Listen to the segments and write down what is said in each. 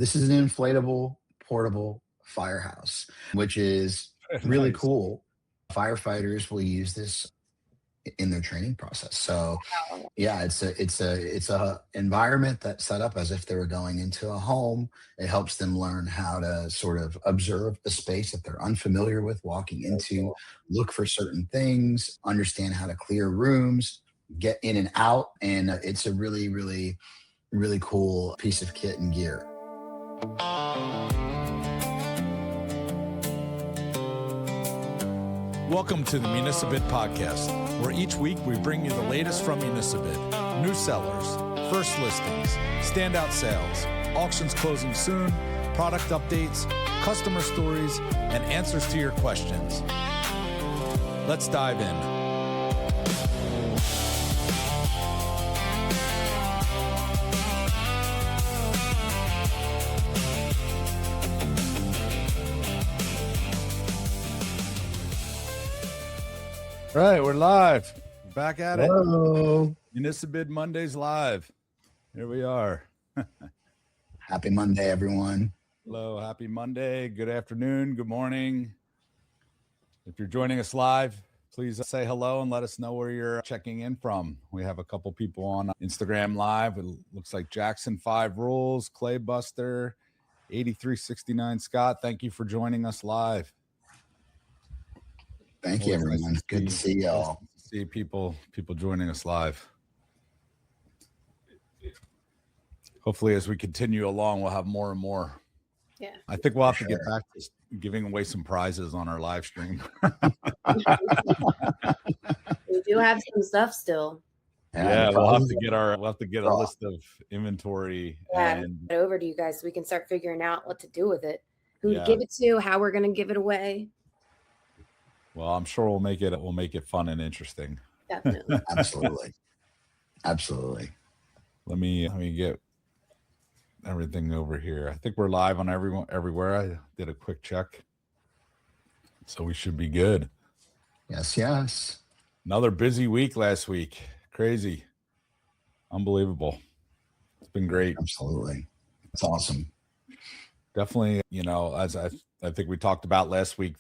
This is an inflatable portable firehouse, which is really Nice. cool. Firefighters will use this in their training process. So yeah, it's a environment that's set up as if they were going into a home. It helps them learn how to sort of observe a space that they're unfamiliar with walking Very into, cool. look for certain things, understand how to clear rooms, get in and out. And it's a really, really, really cool piece of kit and gear. Welcome to the Municibid podcast, where each week we bring you the latest from Municibid, new sellers, first listings, standout sales, auctions closing soon, product updates, customer stories, and answers to your questions. Let's dive in. All right, we're live. Back at it. Hello. Municibid Monday's live. Here we are. Happy Monday, everyone. Hello, happy Monday. Good afternoon. Good morning. If you're joining us live, please say hello and let us know where you're checking in from. We have a couple people on Instagram live. It looks like Jackson 5 Rules, Clay Buster, 8369 Scott. Thank you for joining us live. Thank you, everyone. Good to see y'all. See people joining us live. Hopefully, as we continue along, we'll have more and more. Yeah. I think we'll have to get back to giving away some prizes on our live stream. We do have some stuff still. Yeah, we'll have to get a list of inventory. Yeah, and get over to you guys so we can start figuring out what to do with it, who Yeah. to give it to, how we're going to give it away. well, I'm sure we'll make it fun and interesting. Definitely. Absolutely. Let me get everything over here. I think we're live on everywhere. I did a quick check, so we should be good. Yes. Another busy week last week. Crazy, unbelievable. It's been great. Absolutely. It's awesome. Definitely, as I think we talked about last week,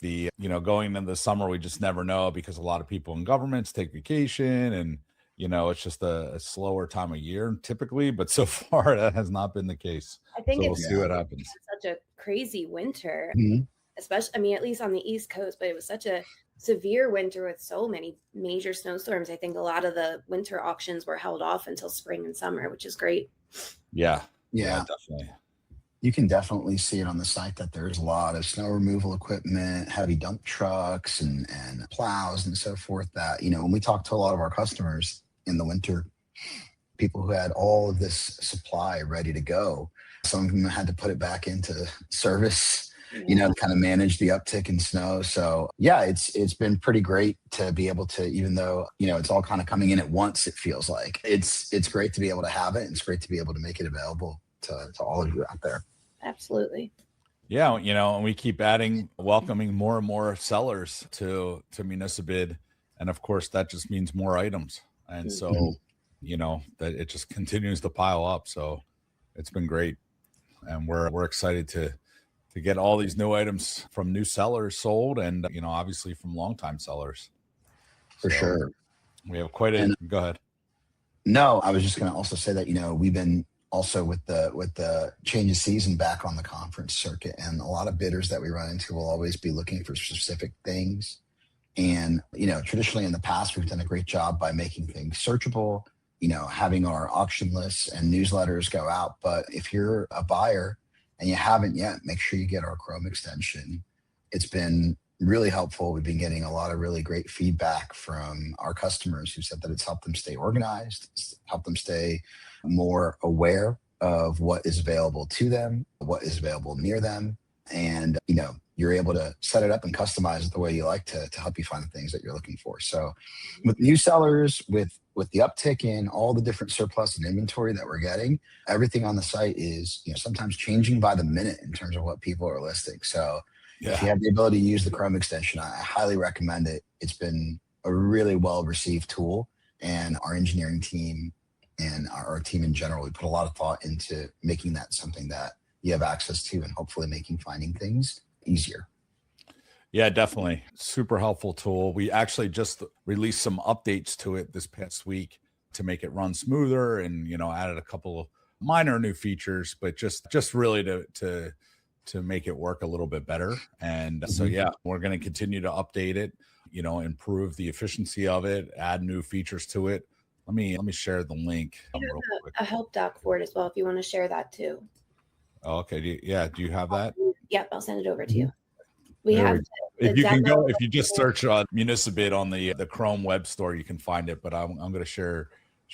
going into the summer, we just never know because a lot of people in governments take vacation and, it's just a slower time of year typically, but so far that has not been the case. I think we'll see what happens. Such a crazy winter, Mhm. especially, at least on the East Coast, but it was such a severe winter with so many major snowstorms. I think a lot of the winter auctions were held off until spring and summer, which is great. Yeah, Yeah. definitely. You can definitely see it on the site that there's a lot of snow removal equipment, heavy dump trucks and plows and so forth that, when we talk to a lot of our customers in the winter, people who had all of this supply ready to go, some of them had to put it back into service, to kind of manage the uptick in snow. So yeah, it's been pretty great to be able to, even though, it's all kind of coming in at once, it feels like it's great to be able to have it. And it's great to be able to make it available to all of you out there. Absolutely. Yeah, and we keep welcoming more and more sellers to Municibid, and of course that just means more items, and so that it just continues to pile up. So it's been great, and we're excited to get all these new items from new sellers sold, and obviously from longtime sellers. For sure. We have quite a. Go ahead. No, I was just going to also say that we've been also with the change of season back on the conference circuit, and a lot of bidders that we run into will always be looking for specific things. And, traditionally in the past, we've done a great job by making things searchable, having our auction lists and newsletters go out. But if you're a buyer and you haven't yet, make sure you get our Chrome extension. It's been really helpful. We've been getting a lot of really great feedback from our customers who said that it's helped them stay organized, it's helped them stay more aware of what is available to them, what is available near them. And, you're able to set it up and customize it the way you like to help you find the things that you're looking for. So with new sellers, with the uptick in all the different surplus and inventory that we're getting, everything on the site is, sometimes changing by the minute in terms of what people are listing. So if you have the ability to use the Chrome extension, I highly recommend it. It's been a really well-received tool, and our engineering team and our team in general, we put a lot of thought into making that something that you have access to, and hopefully making finding things easier. Yeah, definitely. Super helpful tool. We actually just released some updates to it this past week to make it run smoother, and added a couple of minor new features, but just really to make it work a little bit better. And so yeah, we're going to continue to update it, improve the efficiency of it, add new features to it. Let me share the link. Real quick. A help doc for it as well if you want to share that too. Oh, okay. Do you have that? Yep, I'll send it over to you. We have if you can go, if you just search on Municibid on the Chrome web store, you can find it. But I'm going to share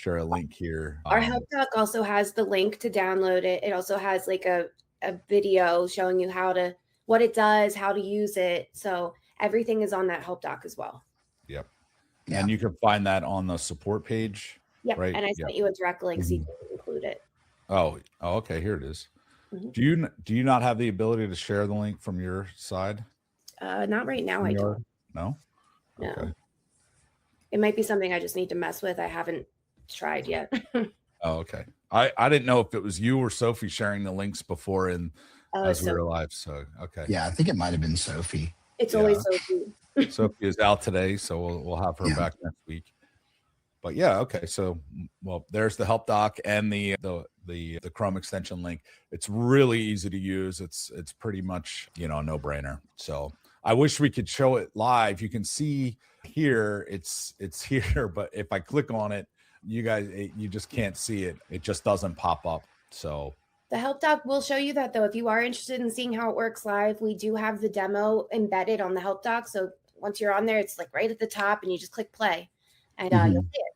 a link here. Our help doc also has the link to download it. It also has like a video showing you what it does, how to use it. So everything is on that help doc as well. Yep. Yeah. And you can find that on the support page. Yep. Right? And I sent you a direct link so you can include it. Oh, okay. Here it is. Do you not have the ability to share the link from your side? Not right now. I don't. No. Okay. It might be something I just need to mess with. I haven't tried yet. Oh, okay. I didn't know if it was you or Sophie sharing the links before as we were live. So okay. Yeah, I think it might have been Sophie. It's always Sophie. Sophie is out today, so we'll have her back next week. But yeah, okay. So there's the help doc and the Chrome extension link. It's really easy to use. It's pretty much a no-brainer. So I wish we could show it live. You can see here it's here, but if I click on it, you just can't see it. It just doesn't pop up. So the help doc will show you that though. If you are interested in seeing how it works live, we do have the demo embedded on the help doc. So once you're on there, it's like right at the top and you just click play and you'll see it.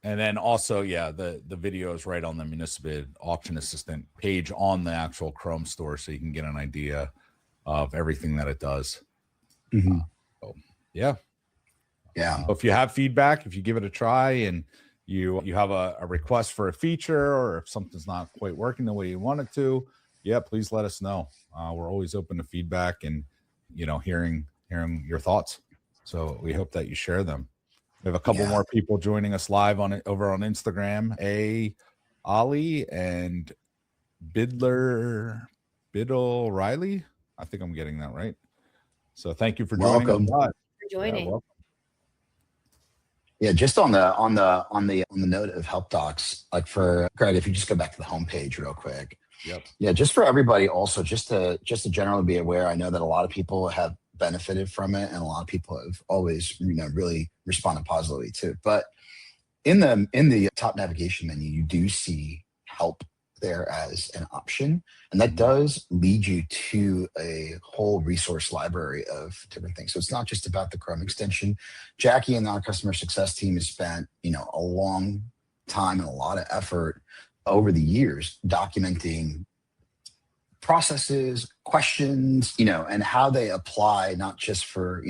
And then also, the video is right on the Municibid Auction Assistant page on the actual Chrome store, so you can get an idea of everything that it does. So if you have feedback, if you give it a try, and you have a request for a feature, or if something's not quite working the way you want it to, please let us know. We're always open to feedback and hearing your thoughts. So we hope that you share them. We have a couple more people joining us live over on Instagram. Ali and Biddle Riley. I think I'm getting that right. So thank you for joining us live. For joining. Yeah, just on the note of help docs, like for Greg, if you just go back to the homepage real quick. Yep. Yeah, just for everybody also, just to generally be aware, I know that a lot of people have benefited from it, and a lot of people have always really responded positively to it. But in the top navigation menu, you do see help there as an option, and that does lead you to a whole resource library of different things. So it's not just about the Chrome extension. Jackie and our customer success team has spent a long time and a lot of effort over the years documenting processes, questions, and how they apply, not just for,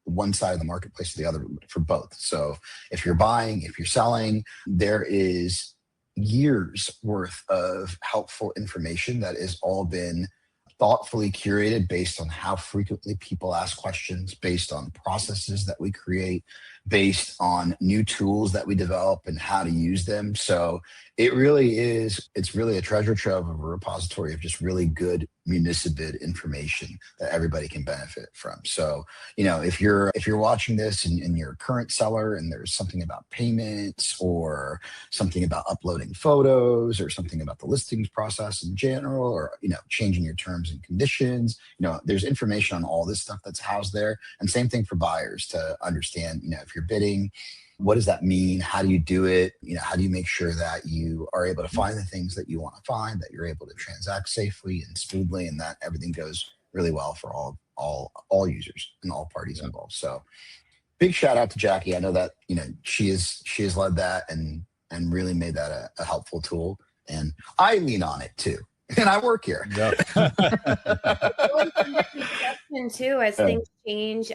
one side of the marketplace or the other, but for both. So if you're buying, if you're selling, there is years worth of helpful information that has all been thoughtfully curated based on how frequently people ask questions, based on processes that we create, based on new tools that we develop and how to use them. So it's really a treasure trove of a repository of just really good Municibid information that everybody can benefit from. So, if you're watching this and you're a current seller and there's something about payments or something about uploading photos or something about the listings process in general, or, changing your terms and conditions, there's information on all this stuff that's housed there. And same thing for buyers to understand, if you're bidding, what does that mean? How do you do it? How do you make sure that you are able to find the things that you want to find, that you're able to transact safely and smoothly, and that everything goes really well for all users and all parties involved. So big shout out to Jackie. I know that, she has led that and really made that a helpful tool. And I lean on it too. And I work here. Yep. Too, as things change,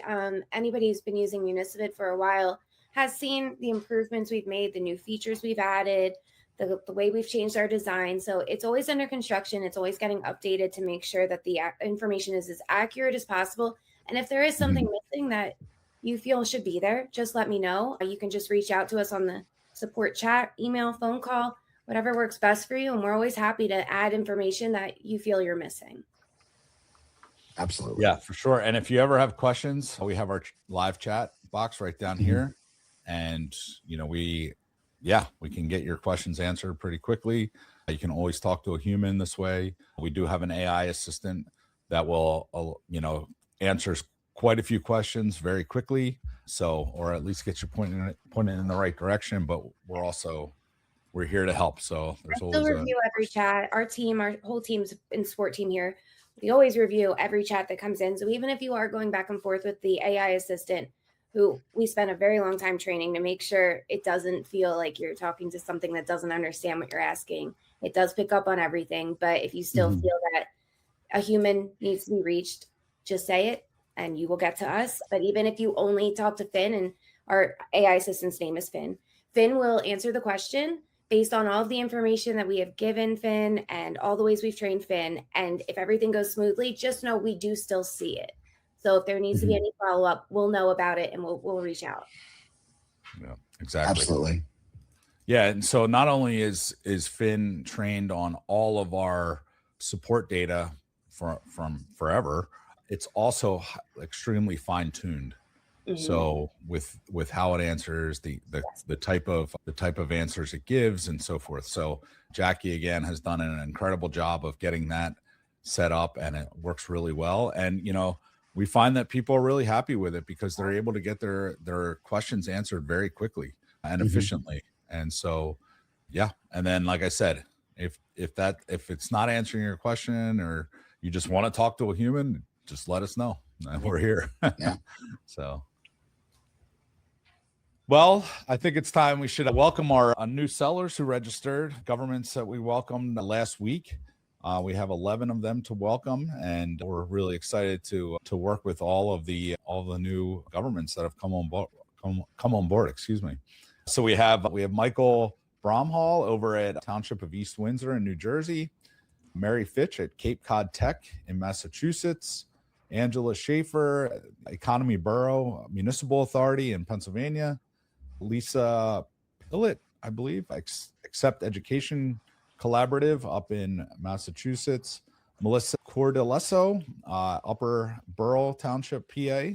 anybody who's been using Municibid for a while has seen the improvements we've made, the new features we've added, the way we've changed our design. So it's always under construction. It's always getting updated to make sure that the information is as accurate as possible. And if there is something missing that you feel should be there, just let me know. You can just reach out to us on the support chat, email, phone call. whatever works best for you. And we're always happy to add information that you feel you're missing. Absolutely. Yeah, for sure. And if you ever have questions, we have our live chat box right down here. And, we can get your questions answered pretty quickly. You can always talk to a human this way. We do have an AI assistant that will, answers quite a few questions very quickly. So, or at least get you pointing in the right direction. But we're here to help. So there's always review every chat. Our whole team's in sport team here. We always review every chat that comes in. So even if you are going back and forth with the AI assistant, who we spent a very long time training to make sure it doesn't feel like you're talking to something that doesn't understand what you're asking. It does pick up on everything. But if you still feel that a human needs to be reached, just say it and you will get to us. But even if you only talk to Finn, and our AI assistant's name is Finn will answer the question based on all of the information that we have given Finn and all the ways we've trained Finn. And if everything goes smoothly, just know we do still see it. So if there needs to be any follow-up, we'll know about it and we'll reach out. Yeah, exactly. Absolutely. Yeah. And so not only is Finn trained on all of our support data from forever, it's also extremely fine-tuned. So with how it answers, the type of answers it gives and so forth. So Jackie again has done an incredible job of getting that set up, and it works really well. And we find that people are really happy with it because they're able to get their questions answered very quickly and efficiently. And so and then like I said, if it's not answering your question or you just want to talk to a human, just let us know and we're here. Yeah. So well, I think it's time we should welcome our new sellers who registered, governments that we welcomed last week. We have 11 of them to welcome, and we're really excited to work with all of the new governments that have come on board. Excuse me. So we have Michael Bromhall over at Township of East Windsor in New Jersey, Mary Fitch at Cape Cod Tech in Massachusetts, Angela Schaefer, Economy Borough Municipal Authority in Pennsylvania, Lisa Pillett, I believe, Accept Education Collaborative up in Massachusetts, Melissa Cordelesso, Upper Borough Township, PA,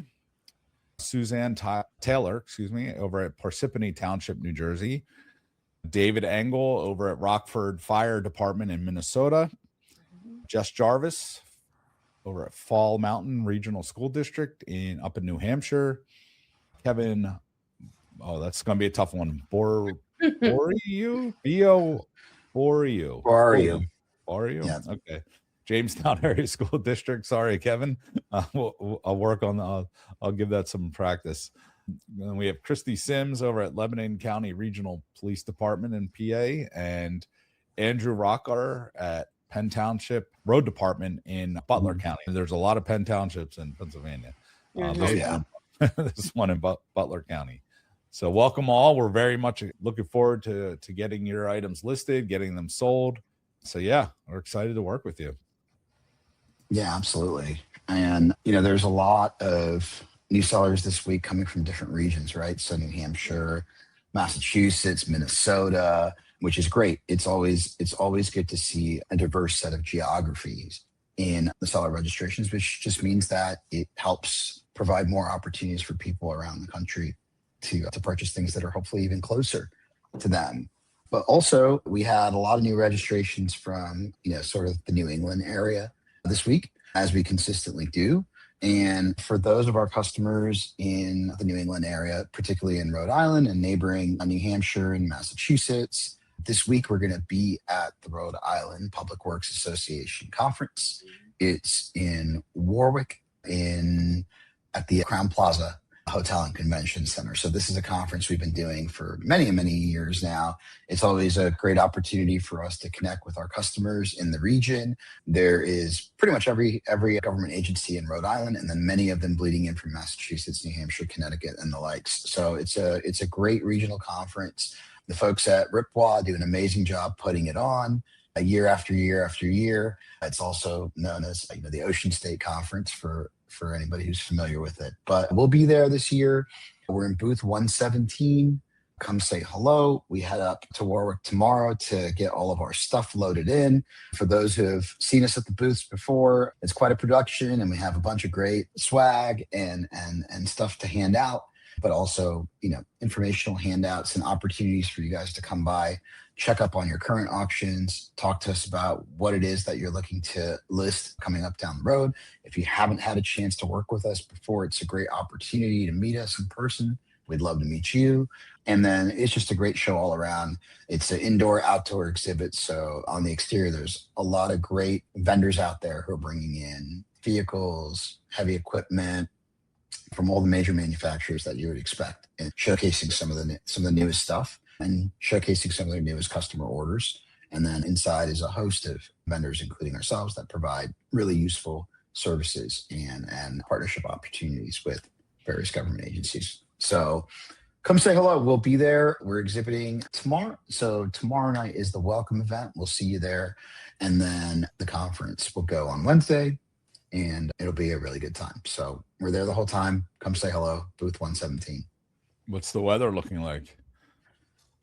Suzanne Taylor, over at Parsippany Township, New Jersey, David Engel over at Rockford Fire Department in Minnesota, Jess Jarvis over at Fall Mountain Regional School District up in New Hampshire, Kevin, that's going to be a tough one, Borio? Yeah. Okay. Jamestown Area School District. Sorry, Kevin. I'll work on I'll give that some practice. And we have Christy Sims over at Lebanon County Regional Police Department in PA, and Andrew Rocker at Penn Township Road Department in Butler County. There's a lot of Penn Townships in Pennsylvania. This one in Butler County. So welcome all. We're very much looking forward to getting your items listed, getting them sold. So we're excited to work with you. Yeah, absolutely. And, there's a lot of new sellers this week coming from different regions, right? So New Hampshire, Massachusetts, Minnesota, which is great. It's always good to see a diverse set of geographies in the seller registrations, which just means that it helps provide more opportunities for people around the country to purchase things that are hopefully even closer to them. But also we had a lot of new registrations from, sort of the New England area this week, as we consistently do. And for those of our customers in the New England area, particularly in Rhode Island and neighboring New Hampshire and Massachusetts, this week we're going to be at the Rhode Island Public Works Association conference. It's in Warwick at the Crown Plaza Hotel and Convention Center. So this is a conference we've been doing for many, many years now. It's always a great opportunity for us to connect with our customers in the region. There is pretty much every government agency in Rhode Island, and then many of them bleeding in from Massachusetts, New Hampshire, Connecticut, and the likes. So it's a great regional conference. The folks at Ripwaw do an amazing job putting it on year after year after year. It's also known as the Ocean State Conference for anybody who's familiar with it. But we'll be there this year. We're in booth 117. come say hello. We head up to Warwick tomorrow to get all of our stuff loaded in. For those who have seen us at the booths before, it's quite a production, and we have a bunch of great swag and stuff to hand out, but also, informational handouts and opportunities for you guys to come by, check up on your current auctions, talk to us about what it is that you're looking to list coming up down the road. If you haven't had a chance to work with us before, it's a great opportunity to meet us in person. We'd love to meet you. And then it's just a great show all around. It's an indoor outdoor exhibit. So on the exterior, there's a lot of great vendors out there who are bringing in vehicles, heavy equipment from all the major manufacturers that you would expect, and showcasing some of the newest stuff and showcasing some of their newest customer orders. And then inside is a host of vendors, including ourselves, that provide really useful services and partnership opportunities with various government agencies. So come say hello. We'll be there. We're exhibiting tomorrow. So tomorrow night is the welcome event. We'll see you there. And then the conference will go on Wednesday, and it'll be a really good time. So we're there the whole time. Come say hello. Booth 117. What's the weather looking like?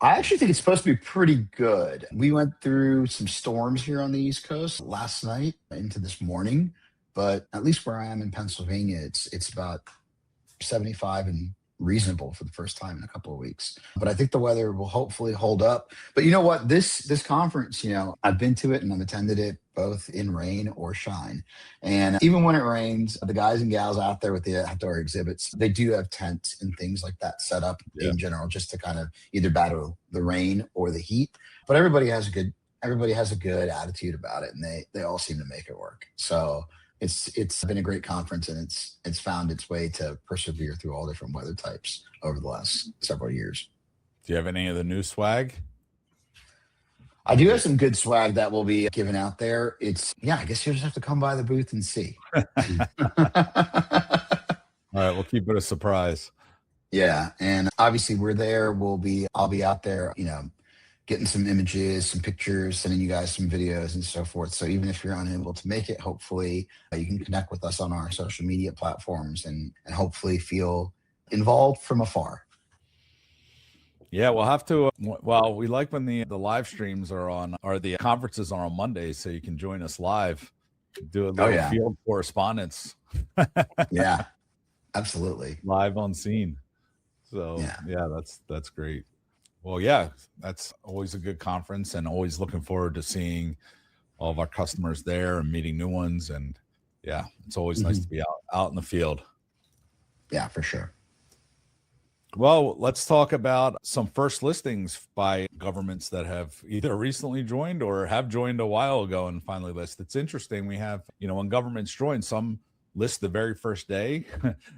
I actually think it's supposed to be pretty good. We went through some storms here on the East Coast last night into this morning, but at least where I am in Pennsylvania, it's about 75 and reasonable for the first time in a couple of weeks. But I think the weather will hopefully hold up. But you know what? This conference, I've been to it and I've attended it both in rain or shine. And even when it rains, the guys and gals out there with the outdoor exhibits, they do have tents and things like that set up in general, just to kind of either battle the rain or the heat. But everybody has a good attitude about it, and they all seem to make it work. So it's been a great conference, and it's found its way to persevere through all different weather types over the last several years. Do you have any of the new swag? I do have some good swag that will be given out there. I guess you'll just have to come by the booth and see. All right, we'll keep it a surprise. Yeah, and obviously we're there. I'll be out there, getting some images, some pictures, sending you guys some videos and so forth. So even if you're unable to make it, hopefully you can connect with us on our social media platforms and hopefully feel involved from afar. Yeah, we'll have to. We like when the live streams are on, or the conferences are on Mondays, so you can join us live, do a little field correspondence. Yeah, absolutely. Live on scene. So yeah, that's great. Well, yeah, that's always a good conference, and always looking forward to seeing all of our customers there and meeting new ones. And yeah, it's always nice to be out in the field. Yeah, for sure. Well, let's talk about some first listings by governments that have either recently joined or have joined a while ago and finally list. It's interesting. We have, when governments join, some list the very first day,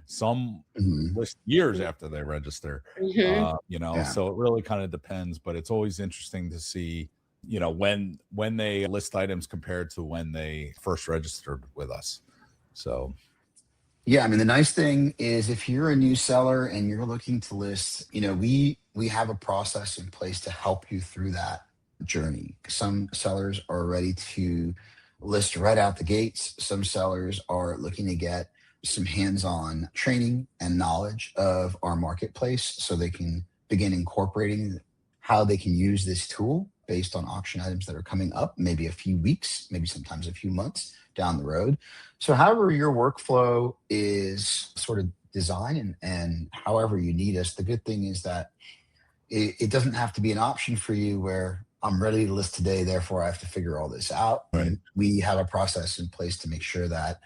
some list years after they register, so it really kind of depends, but it's always interesting to see, when they list items compared to when they first registered with us. So yeah, the nice thing is if you're a new seller and you're looking to list, we have a process in place to help you through that journey. Some sellers are ready to list right out the gates. Some sellers are looking to get some hands-on training and knowledge of our marketplace so they can begin incorporating how they can use this tool based on auction items that are coming up, maybe a few weeks, maybe sometimes a few months down the road. So however your workflow is sort of designed and however you need us, the good thing is that it doesn't have to be an option for you where I'm ready to list today, therefore I have to figure all this out. Right. We have a process in place to make sure that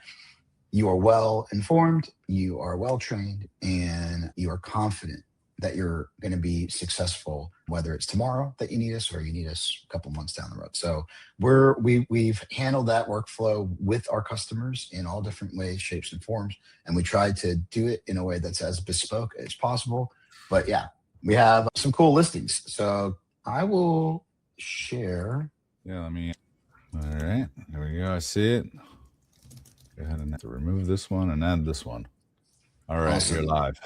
you are well informed, you are well trained, and you are confident that you're going to be successful, whether it's tomorrow that you need us or you need us a couple months down the road. So we've handled that workflow with our customers in all different ways, shapes, and forms, and we try to do it in a way that's as bespoke as possible. But yeah, we have some cool listings. So I will share. Yeah, all right, there we go. I see it. Go ahead and have to remove this one and add this one. All right, awesome. You're live.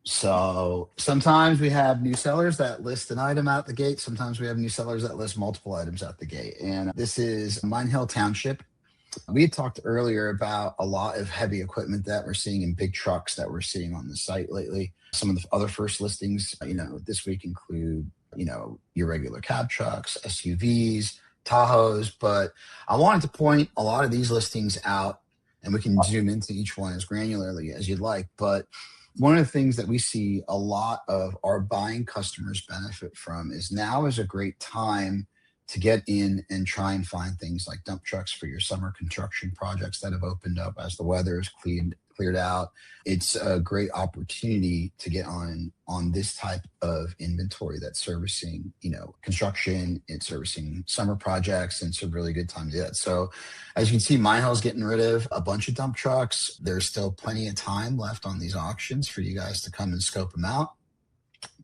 So sometimes we have new sellers that list an item out the gate. Sometimes we have new sellers that list multiple items out the gate. And this is Mine Hill Township. We had talked earlier about a lot of heavy equipment that we're seeing in big trucks that we're seeing on the site lately. Some of the other first listings, this week include, your regular cab trucks, SUVs, Tahoes. But I wanted to point a lot of these listings out, and we can zoom into each one as granularly as you'd like. But one of the things that we see a lot of our buying customers benefit from is now is a great time to get in and try and find things like dump trucks for your summer construction projects that have opened up as the weather is cleared out. It's a great opportunity to get on this type of inventory that's servicing, construction, it's servicing summer projects, and it's a really good time to do that. So as you can see, Mine Hill's getting rid of a bunch of dump trucks. There's still plenty of time left on these auctions for you guys to come and scope them out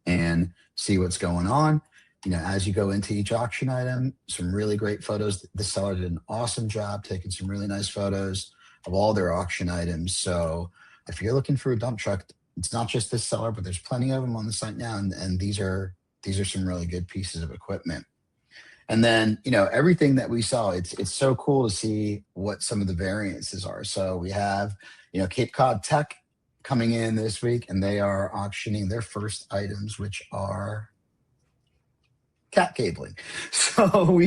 and see what's going on. As you go into each auction item, some really great photos. The seller did an awesome job taking some really nice photos of all their auction items. So if you're looking for a dump truck, it's not just this seller, but there's plenty of them on the site now. And these are some really good pieces of equipment. And then, everything that we saw, it's so cool to see what some of the variances are. So we have, Cape Cod Tech coming in this week, and they are auctioning their first items, which are cat cabling. So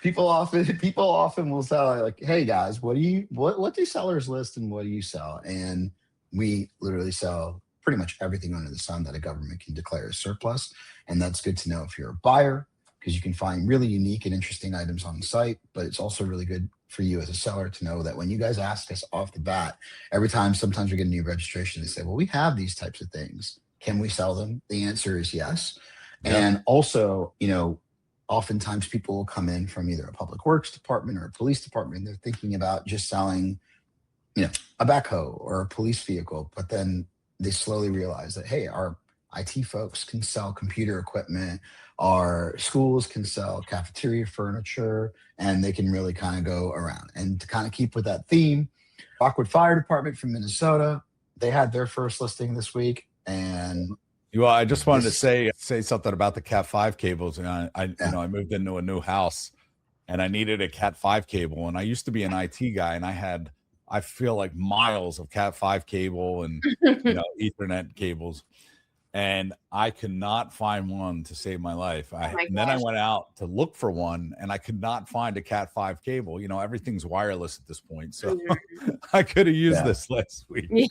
people often will sell like, hey guys, what do sellers list and what do you sell? And we literally sell pretty much everything under the sun that a government can declare as surplus. And that's good to know if you're a buyer, because you can find really unique and interesting items on the site. But it's also really good for you as a seller to know that when you guys ask us off the bat, every time, sometimes we get a new registration, they say, well, we have these types of things. Can we sell them? The answer is yes. Yeah. And also, oftentimes people will come in from either a public works department or a police department, and they're thinking about just selling, a backhoe or a police vehicle. But then they slowly realize that, hey, our IT folks can sell computer equipment, our schools can sell cafeteria furniture, and they can really kind of go around. And to kind of keep with that theme, Rockwood Fire Department from Minnesota, they had their first listing this week. And well, I just wanted to say something about the Cat 5 cables. And I moved into a new house, and I needed a Cat 5 cable. And I used to be an IT guy, and I feel like miles of Cat 5 cable and Ethernet cables, and I could not find one to save my life. Then I went out to look for one, and I could not find a Cat 5 cable. Everything's wireless at this point, so I could have used this last week.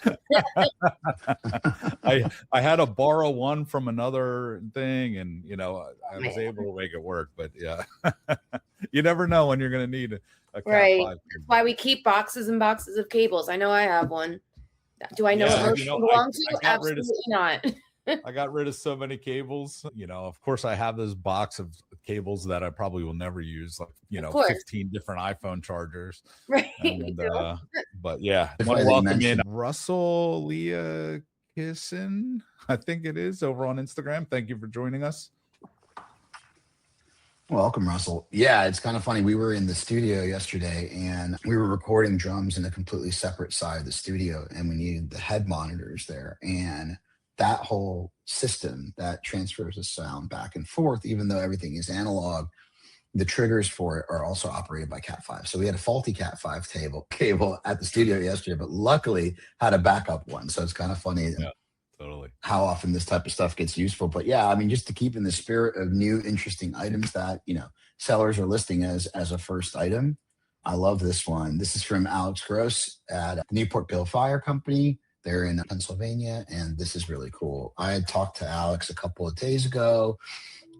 I had to borrow one from another thing, and I was able to make it work. But you never know when you're going to need a Cat 5 cable. That's why we keep boxes and boxes of cables. I know I have one. Do I know what most belong to? Absolutely not. I got rid of so many cables. Of course, I have this box of cables that I probably will never use, like 15 different iPhone chargers. Right. And, but yeah, I want to welcome in Russell Leah Kissin, I think it is, over on Instagram. Thank you for joining us. Welcome, Russell. Yeah, it's kind of funny. We were in the studio yesterday, and we were recording drums in a completely separate side of the studio, and we needed the head monitors there. And that whole system that transfers the sound back and forth, even though everything is analog, the triggers for it are also operated by Cat 5. So we had a faulty Cat 5 cable at the studio yesterday, but luckily had a backup one. So it's kind of funny how often this type of stuff gets useful. But yeah, just to keep in the spirit of new, interesting items that, sellers are listing as a first item. I love this one. This is from Alex Gross at Newport Bill Fire Company. They're in Pennsylvania, and this is really cool. I had talked to Alex a couple of days ago,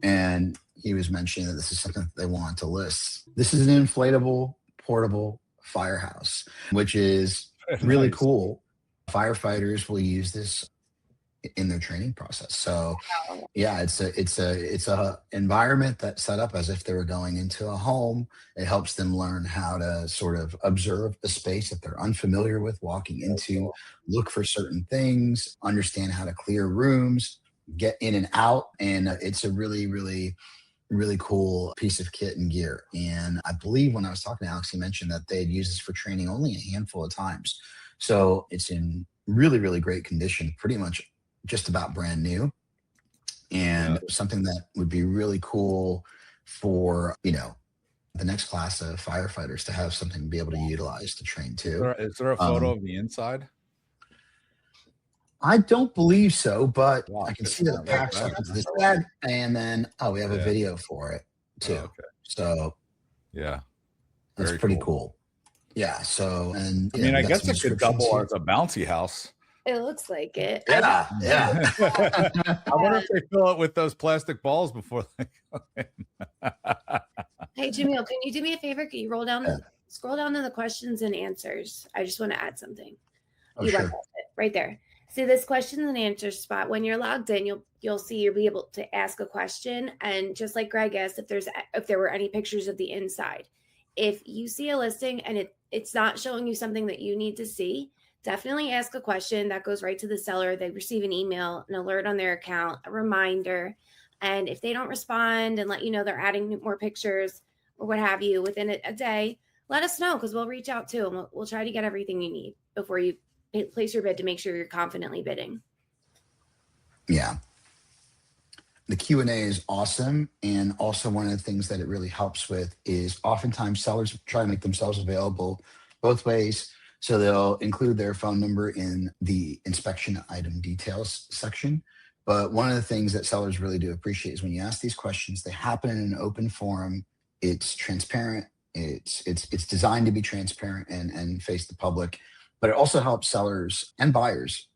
and he was mentioning that this is something that they wanted to list. This is an inflatable, portable firehouse, which is really cool. Firefighters will use this in their training process. So yeah, it's a environment that's set up as if they were going into a home. It helps them learn how to sort of observe a space that they're unfamiliar with walking into, look for certain things, understand how to clear rooms, get in and out. And it's a really, really, really cool piece of kit and gear. And I believe when I was talking to Alex, he mentioned that they'd use this for training only a handful of times. So it's in really, really great condition, pretty much just about brand new, and something that would be really cool for, the next class of firefighters to have something to be able to utilize to train too. Is there a photo of the inside? I don't believe so, but Wow, I can see that it packs up into this bag, and then we have a video for it too. Oh, okay. So yeah, that's pretty cool. Yeah. So, and I mean, I guess it could double as a bouncy house. It looks like it. Yeah. I wonder if they fill it with those plastic balls before they go in. Hey, Jameel, can you do me a favor? Can you scroll down to the questions and answers? I just want to add something. Oh, sure. Right there. See this questions and answers spot. When you're logged in, you'll see you'll be able to ask a question. And just like Greg asked, if there were any pictures of the inside, if you see a listing and it's not showing you something that you need to see, definitely ask a question that goes right to the seller. They receive an email, an alert on their account, a reminder. And if they don't respond and let you know they're adding more pictures or what have you within a day, let us know, because we'll reach out too, and we'll try to get everything you need before you place your bid to make sure you're confidently bidding. Yeah. The Q&A is awesome. And also one of the things that it really helps with is oftentimes sellers try to make themselves available both ways. So they'll include their phone number in the inspection item details section. But one of the things that sellers really do appreciate is when you ask these questions, they happen in an open forum. It's transparent. It's designed to be transparent and face the public. But it also helps sellers and buyers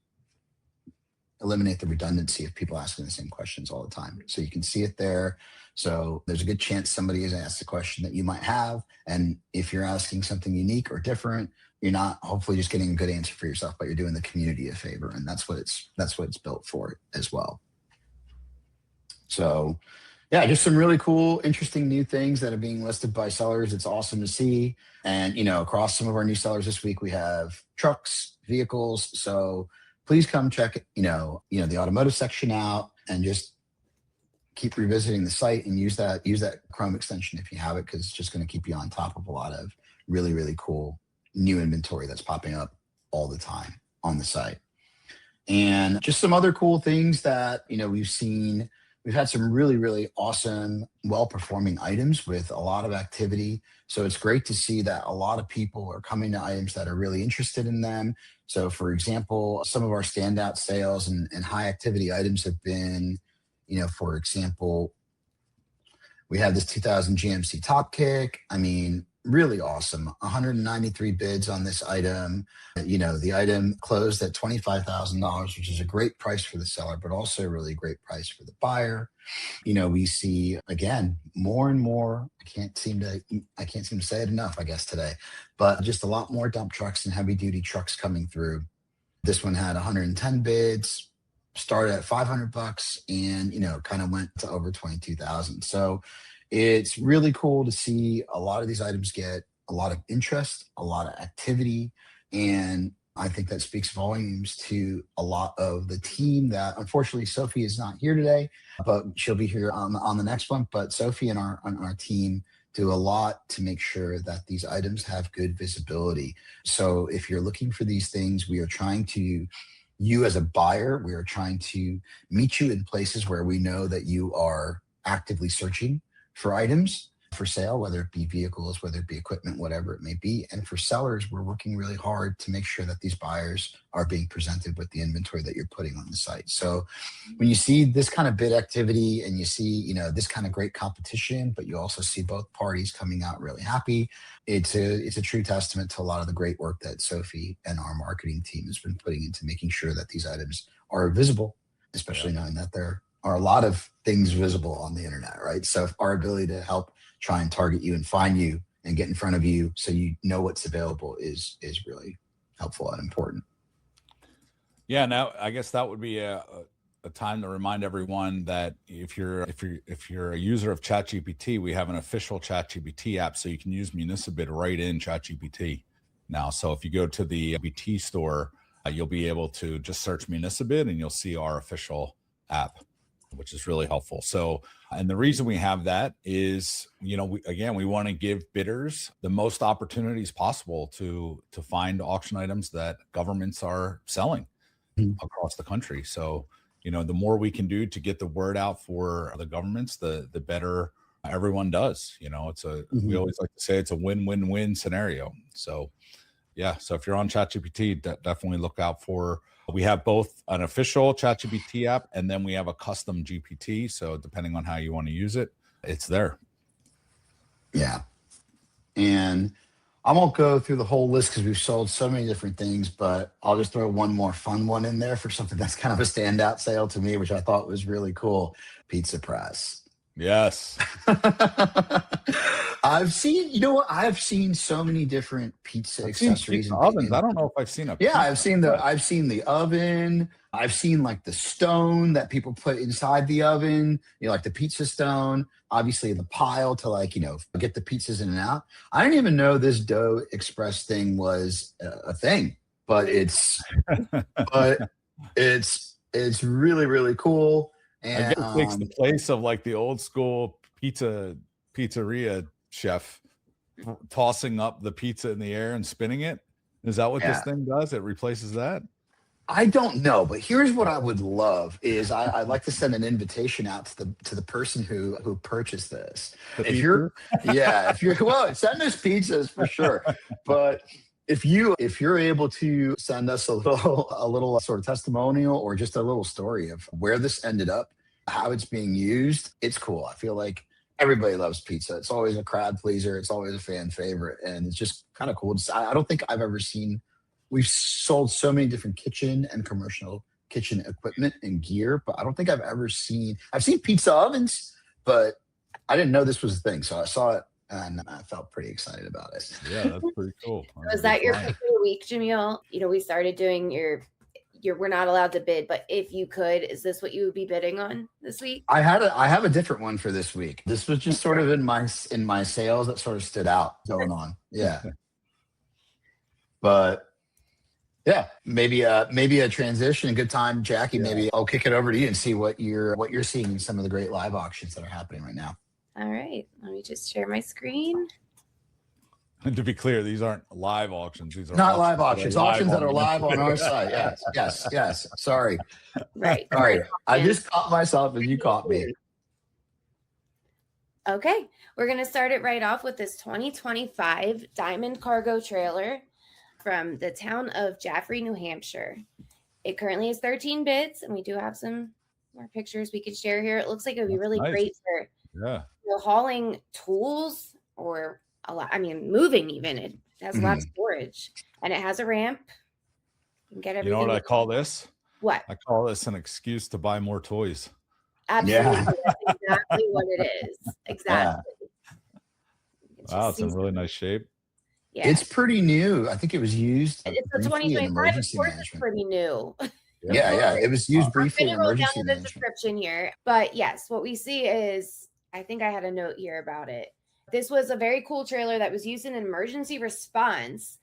eliminate the redundancy of people asking the same questions all the time. So you can see it there. So there's a good chance somebody has asked a question that you might have. And if you're asking something unique or different, you're not hopefully just getting a good answer for yourself, but you're doing the community a favor. And that's what it's built for as well. So yeah, just some really cool, interesting new things that are being listed by sellers. It's awesome to see. And, across some of our new sellers this week, we have trucks, vehicles. So please come check, the automotive section out and just keep revisiting the site and use that Chrome extension if you have it, because it's just going to keep you on top of a lot of really, really cool new inventory that's popping up all the time on the site. And just some other cool things that, we've seen. We've had some really, really awesome, well-performing items with a lot of activity. So it's great to see that a lot of people are coming to items that are really interested in them. So for example, some of our standout sales and high activity items have been, for example, we have this 2000 GMC Top Kick. I mean, really awesome. 193 bids on this item. The item closed at $25,000, which is a great price for the seller, but also a really great price for the buyer. We see, again, more and more, I can't seem to say it enough, I guess, today, but just a lot more dump trucks and heavy duty trucks coming through. This one had 110 bids, started at $500 and, kind of went to over 22,000. So it's really cool to see a lot of these items get a lot of interest, a lot of activity. And I think that speaks volumes to a lot of the team that, unfortunately, Sophie is not here today, but she'll be here on the next one. But Sophie and our team do a lot to make sure that these items have good visibility. So if you're looking for these things, we are trying to, you as a buyer, we are trying to meet you in places where we know that you are actively searching for items for sale, whether it be vehicles, whether it be equipment, whatever it may be. And for sellers, we're working really hard to make sure that these buyers are being presented with the inventory that you're putting on the site. So when you see this kind of bid activity and you see, this kind of great competition, but you also see both parties coming out really happy, it's a true testament to a lot of the great work that Sophie and our marketing team has been putting into making sure that these items are visible, especially knowing that there are a lot of things visible on the internet, right? So our ability to help try and target you and find you and get in front of you so you know what's available is really helpful and important. Yeah, now I guess that would be a time to remind everyone that if you're a user of ChatGPT, we have an official ChatGPT app, so you can use Municibid right in ChatGPT now. So if you go to the BT store, you'll be able to just search Municibid and you'll see our official app, which is really helpful. So, and the reason we have that is, we want to give bidders the most opportunities possible to find auction items that governments are selling across the country. So, the more we can do to get the word out for the governments, the better everyone does. You know, we Mhm. always like to say it's a win-win-win scenario. So yeah, so if you're on ChatGPT, definitely look out for. We have both an official ChatGPT app, and then we have a custom GPT. So depending on how you want to use it, it's there. Yeah. And I won't go through the whole list because we've sold so many different things, but I'll just throw one more fun one in there for something that's kind of a standout sale to me, which I thought was really cool. Pizza press. Yes. I've seen, you know what? I've seen so many different pizza I've seen accessories pizza ovens. I don't know if I've seen a yeah, pizza press. I've seen the oven. I've seen like the stone that people put inside the oven, you know, like the pizza stone, obviously the pile to like, you know, get the pizzas in and out. I didn't even know this dough express thing was a thing, but but it's really, really cool. I And guess it takes the place of like the old school pizzeria chef tossing up the pizza in the air and spinning it. Is that what this thing does? It replaces that? I don't know, but here's what I would love is I'd like to send an invitation out to the person who purchased this. If you're well, send us pizzas for sure. But if you're able to send us a little sort of testimonial or just a little story of where this ended up, how it's being used, it's cool. I feel like everybody loves pizza. It's always a crowd pleaser. It's always a fan favorite, and it's just kind of cool. I don't think I've ever seen. We've sold so many different kitchen and commercial kitchen equipment and gear, but I don't think I've ever seen. I've seen pizza ovens, but I didn't know this was a thing. So I saw it and I felt pretty excited about it. Yeah, that's pretty cool. Was that your pick of the week, Jameel? You know, we started doing your we're not allowed to bid, but if you could, is this what you would be bidding on this week? I have a different one for this week. This was just sort of in my sales that sort of stood out going on. Yeah. But yeah, maybe a transition, a good time, Jackie. Yeah. Maybe I'll kick it over to you and see what you're seeing in some of the great live auctions that are happening right now. All right, let me just share my screen. And to be clear, these aren't live auctions. These are not live auctions. Auctions that are live on our site. Yes. Sorry. Right. Sorry. I just caught myself and you caught me. Okay, we're gonna start it right off with this 2025 Diamond Cargo trailer from the town of Jaffrey, New Hampshire. It currently has 13 bids, and we do have some more pictures we could share here. It looks like it would be really great for hauling tools or moving even. It has a lot of storage, and it has a ramp. You can get everything. You know what I call this? What? I call this an excuse to buy more toys. Absolutely. Yeah. That's exactly what it is. Exactly. Yeah. Wow, it's in really nice shape. Yeah. It's pretty new. I think it was used. It's a 2025. Of course, it's pretty new. Yeah. It was used briefly in emergency management. The description here, but yes, what we see is, I think I had a note here about it. This was a very cool trailer that was used in an emergency response,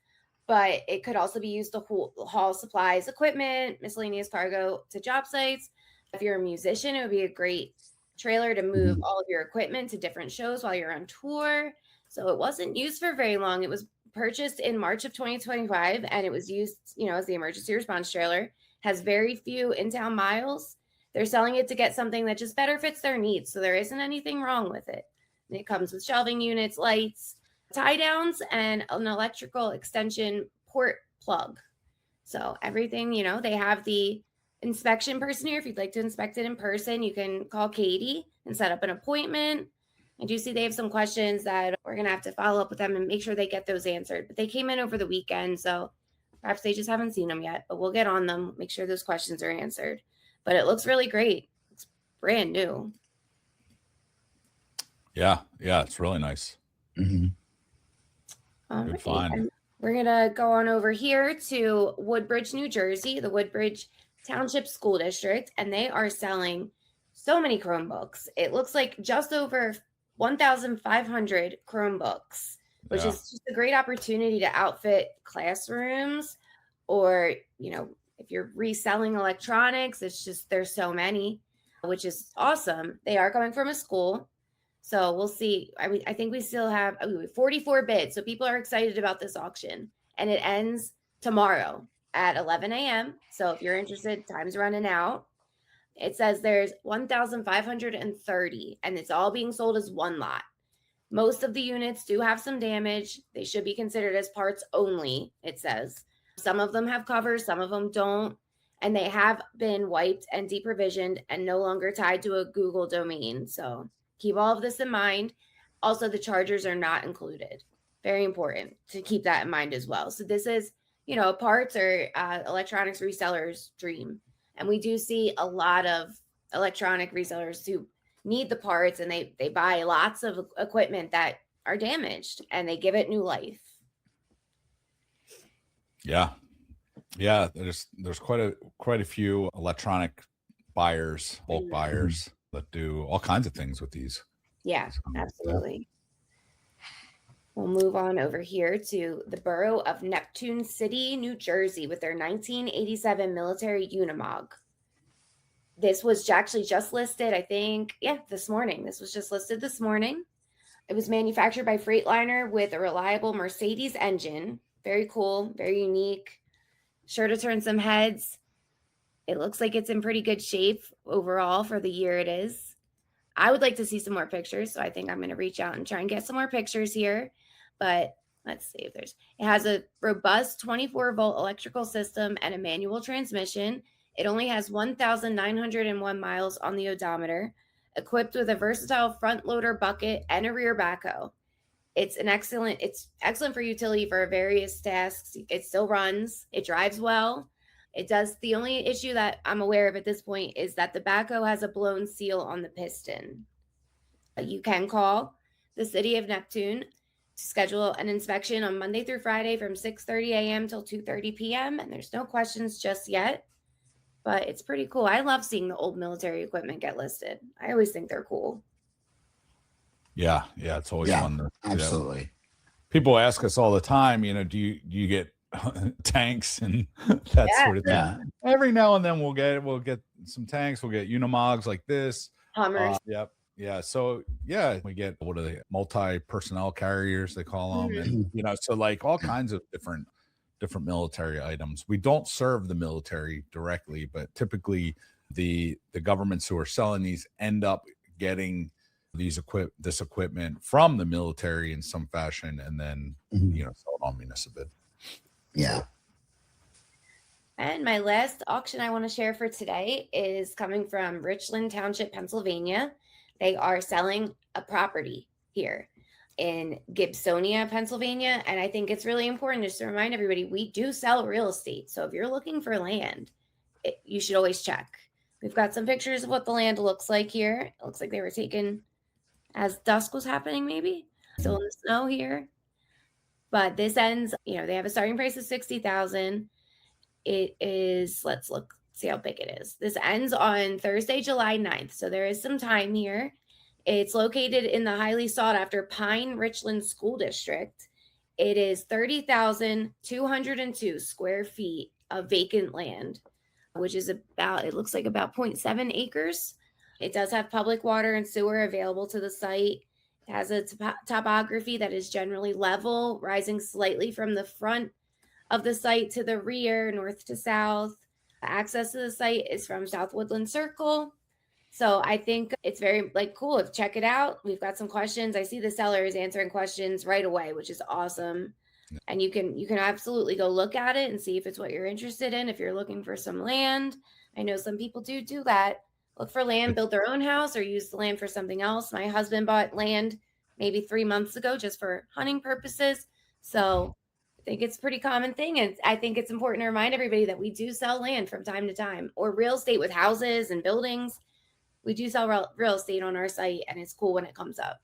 but it could also be used to haul supplies, equipment, miscellaneous cargo to job sites. If you're a musician, it would be a great trailer to move all of your equipment to different shows while you're on tour. So it wasn't used for very long. It was purchased in March of 2025, and it was used, as the emergency response trailer. Has very few in-town miles. They're selling it to get something that just better fits their needs. So there isn't anything wrong with it. And it comes with shelving units, lights, tie downs, and an electrical extension port plug. So everything, they have the inspection person here. If you'd like to inspect it in person, you can call Katie and set up an appointment. I do see they have some questions that we're going to have to follow up with them and make sure they get those answered. But they came in over the weekend, so perhaps they just haven't seen them yet. But we'll get on them, make sure those questions are answered. But it looks really great. It's brand new. Yeah, it's really nice. Mm-hmm. Good find. We're going to go on over here to Woodbridge, New Jersey, the Woodbridge Township School District, and they are selling so many Chromebooks. It looks like just over 1,500 Chromebooks, which is just a great opportunity to outfit classrooms, or, if you're reselling electronics, it's just, there's so many, which is awesome. They are coming from a school. So we'll see. I think we still have 44 bids. So people are excited about this auction, and it ends tomorrow at 11 a.m. So if you're interested, time's running out. It says there's 1,530, and it's all being sold as one lot. Most of the units do have some damage. They should be considered as parts only, it says. Some of them have covers, some of them don't, and they have been wiped and deprovisioned and no longer tied to a Google domain. So keep all of this in mind. Also, the chargers are not included. Very important to keep that in mind as well. So this is, parts or electronics resellers' dream. And we do see a lot of electronic resellers who need the parts, and they buy lots of equipment that are damaged and they give it new life. Yeah. There's quite a few electronic buyers, bulk buyers that do all kinds of things with these. Yeah, absolutely. We'll move on over here to the borough of Neptune City, New Jersey, with their 1987 military Unimog. This was actually just listed, I think, this morning. This was just listed this morning. It was manufactured by Freightliner with a reliable Mercedes engine. Very cool, very unique. Sure to turn some heads. It looks like it's in pretty good shape overall for the year it is. I would like to see some more pictures, so I think I'm going to reach out and try and get some more pictures here. But let's see if it has a robust 24-volt electrical system and a manual transmission. It only has 1,901 miles on the odometer, equipped with a versatile front loader bucket and a rear backhoe. It's excellent for utility for various tasks. It still runs. It drives well. It does. The only issue that I'm aware of at this point is that the backhoe has a blown seal on the piston. You can call the city of Neptune to schedule an inspection on Monday through Friday from 6:30 a.m. till 2:30 p.m. And there's no questions just yet. But it's pretty cool. I love seeing the old military equipment get listed. I always think they're cool. Yeah, it's always fun. Absolutely. People ask us all the time, do you get tanks and that sort of thing? Yeah. Every now and then we'll get some tanks. We'll get Unimogs like this. Hummers. Yep. Yeah. So we get, what are they? Multi-personnel carriers, they call them, and so like all kinds of different military items. We don't serve the military directly, but typically the governments who are selling these end up getting this equipment from the military in some fashion, and then sell it on Municibid. Yeah. And my last auction I want to share for today is coming from Richland Township, Pennsylvania. They are selling a property here in Gibsonia, Pennsylvania. And I think it's really important just to remind everybody, we do sell real estate. So if you're looking for land, you should always check. We've got some pictures of what the land looks like here. It looks like they were taken as dusk was happening, maybe. Still in the snow here. But this ends, they have a starting price of $60,000. It is, let's look, see how big it is. This ends on Thursday, July 9th. So there is some time here. It's located in the highly sought after Pine Richland School District. It is 30,202 square feet of vacant land, which is it looks like about 0.7 acres. It does have public water and sewer available to the site. It has a topography that is generally level, rising slightly from the front of the site to the rear, north to south. Access to the site is from South Woodland Circle. So I think it's very cool. Check it out. We've got some questions. I see the seller is answering questions right away, which is awesome. And you can absolutely go look at it and see if it's what you're interested in. If you're looking for some land, I know some people do that. Look for land, build their own house, or use the land for something else. My husband bought land maybe 3 months ago just for hunting purposes. So I think it's a pretty common thing. And I think it's important to remind everybody that we do sell land from time to time, or real estate with houses and buildings. We do sell real estate on our site, and it's cool when it comes up.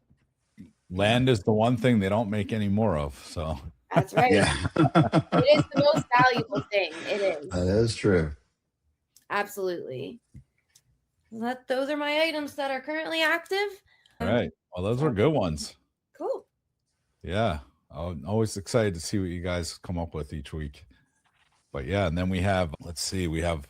Land is the one thing they don't make any more of. So that's right. Yeah. It is the most valuable thing. It is. That is true. Absolutely. Those are my items that are currently active. All right. Well, those were good ones. Cool. Yeah. I'm always excited to see what you guys come up with each week. But yeah, and then we have Jameel.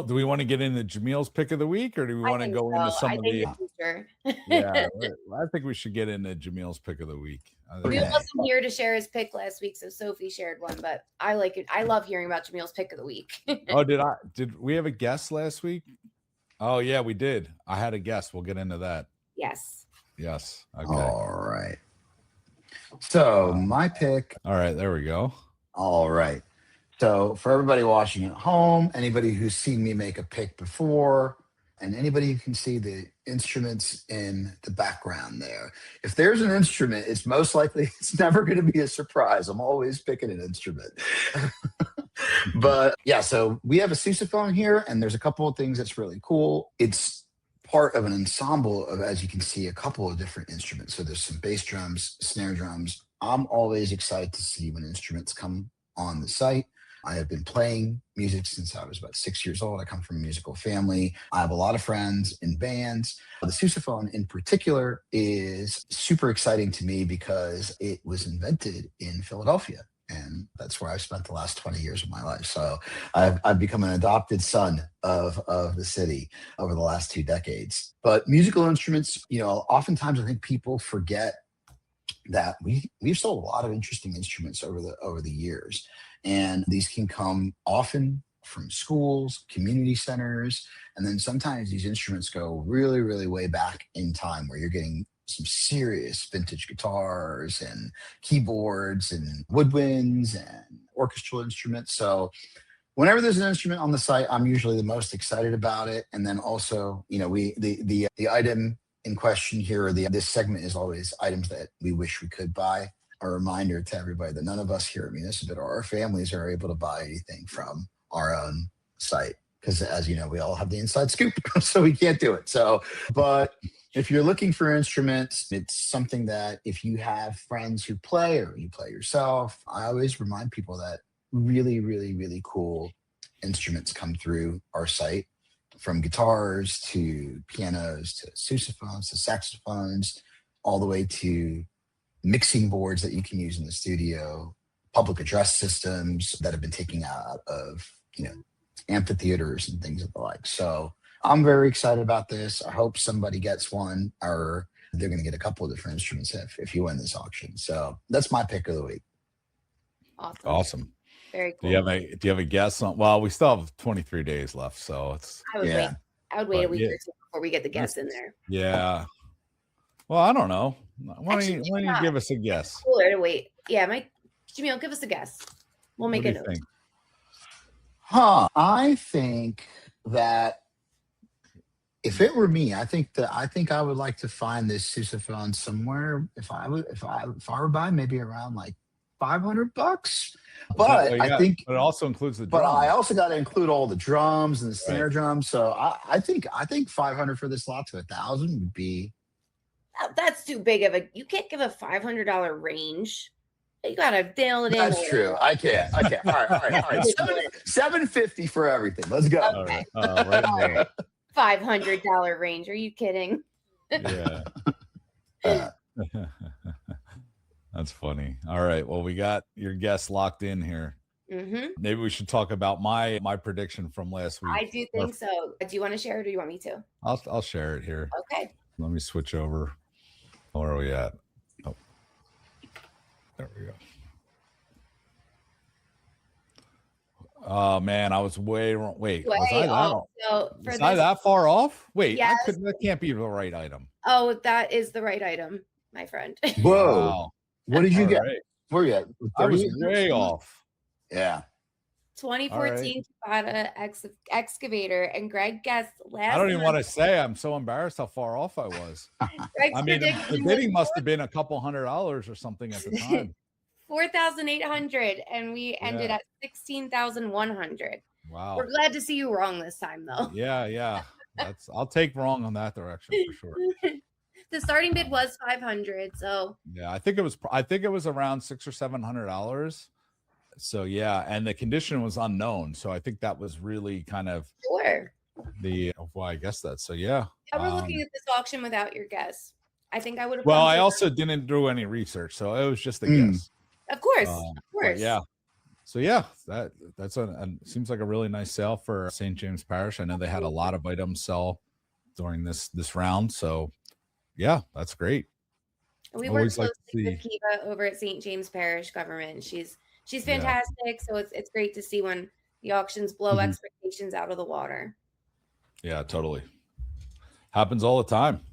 Do we want to get into Jameel's pick of the week, or do we want to go into some of the? Future. Yeah, I think we should get into Jameel's pick of the week. Jameel wasn't here to share his pick last week, so Sophie shared one, but I like it. I love hearing about Jameel's pick of the week. Oh, did we have a guest last week? Oh yeah, we did. I had a guest. We'll get into that. Yes. Okay. All right. So my pick. All right, there we go. All right. So for everybody watching at home, anybody who's seen me make a pick before, and anybody who can see the instruments in the background there, if there's an instrument, it's most likely it's never going to be a surprise. I'm always picking an instrument. But yeah, so we have a sousaphone here, and there's a couple of things that's really cool. It's part of an ensemble of, as you can see, a couple of different instruments. So there's some bass drums, snare drums. I'm always excited to see when instruments come on the site. I have been playing music since I was about 6 years old. I come from a musical family. I have a lot of friends in bands. The sousaphone in particular is super exciting to me because it was invented in Philadelphia. And that's where I've spent the last 20 years of my life. So I've become an adopted son of the city over the last 2 decades. But musical instruments, oftentimes I think people forget that we've sold a lot of interesting instruments over the years. And these can come often from schools, community centers, and then sometimes these instruments go really, really way back in time where you're getting some serious vintage guitars and keyboards and woodwinds and orchestral instruments. So whenever there's an instrument on the site, I'm usually the most excited about it. And then also, the item in question here, or this segment is always items that we wish we could buy. A reminder to everybody that none of us here at Municibid or our families are able to buy anything from our own site because, as you know, we all have the inside scoop, so we can't do it. So, but if you're looking for instruments, it's something that if you have friends who play or you play yourself, I always remind people that really, really, really cool instruments come through our site, from guitars to pianos to sousaphones to saxophones, all the way to mixing boards that you can use in the studio, public address systems that have been taken out of, amphitheaters and things of the like. So I'm very excited about this. I hope somebody gets one, or they're going to get a couple of different instruments if you win this auction. So that's my pick of the week. Awesome. Very cool. Do you have a guess on? Well, we still have 23 days left, so it's. I would wait a week or two before we get the guess in there. Yeah. Well, I don't know. Why don't you give us a guess? Cooler to wait. Yeah, Jameel, give us a guess. We'll make a note. I think that if it were me, I think I would like to find this sousaphone somewhere. If I were buying, maybe around like $500. But I think it also includes the drums. But I also got to include all the drums and the snare drums. So I think 500 for this lot to 1,000 would be. That's too big of you can't give a $500 range. You gotta nail it in. That's true. I can't. All right. $750 for everything. Let's go. Okay. Right $500 range. Are you kidding? Yeah. That's funny. All right. Well, we got your guess locked in here. Mm-hmm. Maybe we should talk about my prediction from last week. I do think so. Do you want to share it, or do you want me to? I'll share it here. Okay. Let me switch over. Where are we at? Oh, there we go. Oh man, I was way wrong. Wait, was I that far off? Wait, yes. That can't be the right item. Oh, that is the right item, my friend. Whoa. Wow. What did you get? Right. Where are you at? I was way off. Yeah. 2014 Tabata excavator, and Greg guessed last. I don't even want to say. I'm so embarrassed how far off I was. I mean, the bidding must have been a couple $100 or something at the time. 4,800, and we ended at 16,100. Wow. We're glad to see you wrong this time, though. Yeah. I'll take wrong on that direction for sure. The starting bid was 500, so yeah, I think it was around $600 or $700. So yeah, and the condition was unknown, so I think that was really kind of I guess that's so yeah. I was looking at this auction without your guess. I think I would have. Well, I also didn't do any research, so it was just a guess. Of course. Yeah. So yeah, that's seems like a really nice sale for St. James Parish. I know they had a lot of items sell during this round, so yeah, that's great. And we work Always like closely to with see. Kiva over at St. James Parish Government. She's Yeah. fantastic. So it's great to see when the auctions blow Mhm. expectations out of the water. Yeah, totally. Happens all the time.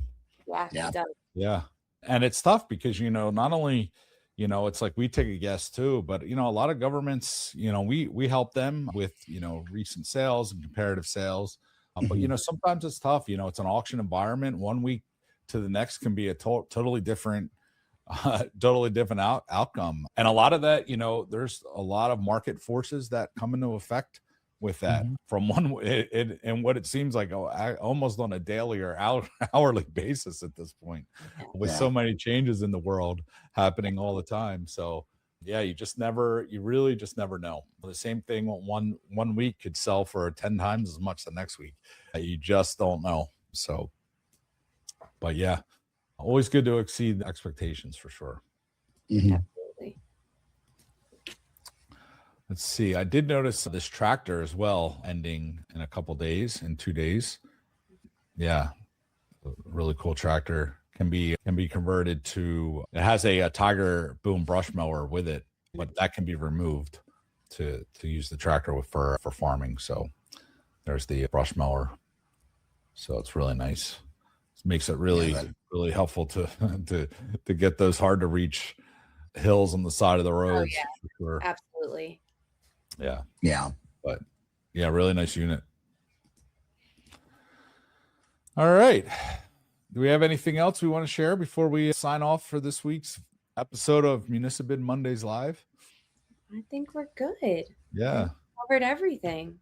Yeah, Yeah. it does. Yeah. And it's tough because, not only, it's like we take a guess too, but, a lot of governments, we help them with, recent sales and comparative sales. But, Mhm. sometimes it's tough. It's an auction environment. One week to the next can be a totally different outcome. And a lot of that, there's a lot of market forces that come into effect with that from and what it seems like almost on a daily or hourly basis at this point, with so many changes in the world happening all the time. So yeah, you really just never know. The same thing one week could sell for 10 times as much the next week. You just don't know. So, but yeah, always good to exceed expectations for sure. Absolutely. Let's see. I did notice this tractor as well ending in a couple days, in 2 days. Yeah. A really cool tractor can be converted to, it has a Tiger boom brush mower with it, but that can be removed to use the tractor for farming. So there's the brush mower. So it's really nice. It makes it really helpful to get those hard to reach hills on the side of the roads. Oh, yeah. For sure. Absolutely. Yeah. Yeah. But yeah, really nice unit. All right. Do we have anything else we want to share before we sign off for this week's episode of Municibid Mondays Live? I think we're good. Yeah. We covered everything.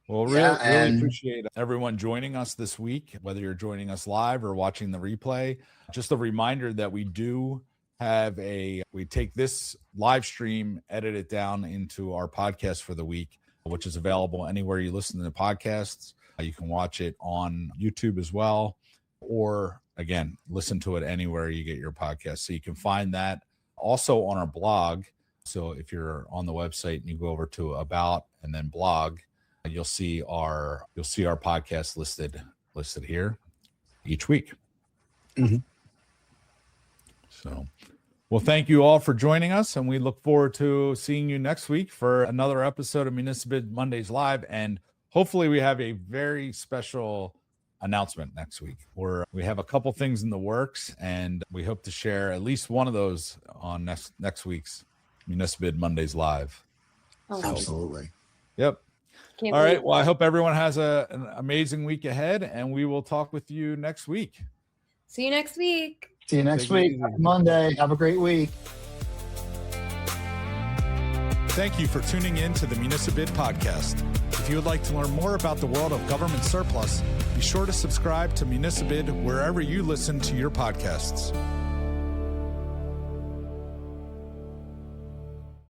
Well, really appreciate everyone joining us this week, whether you're joining us live or watching the replay. Just a reminder that we do have we take this live stream, edit it down into our podcast for the week, which is available anywhere you listen to the podcasts. You can watch it on YouTube as well, or again, listen to it anywhere you get your podcast. So you can find that also on our blog. So if you're on the website and you go over to About and then Blog, you'll see our podcast listed here each week. So, well, thank you all for joining us, and we look forward to seeing you next week for another episode of Municibid Mondays Live. And hopefully we have a very special announcement next week, where we have a couple things in the works, and we hope to share at least one of those on next week's Municibid Mondays Live. Oh, Absolutely. Yep. Can't All right. believe Well, I hope everyone has an amazing week ahead, and we will talk with you next week. See you next week. See you next Take it week. easy. Happy Monday. Have a great week. Thank you for tuning in to the Municibid podcast. If you would like to learn more about the world of government surplus, be sure to subscribe to Municibid wherever you listen to your podcasts.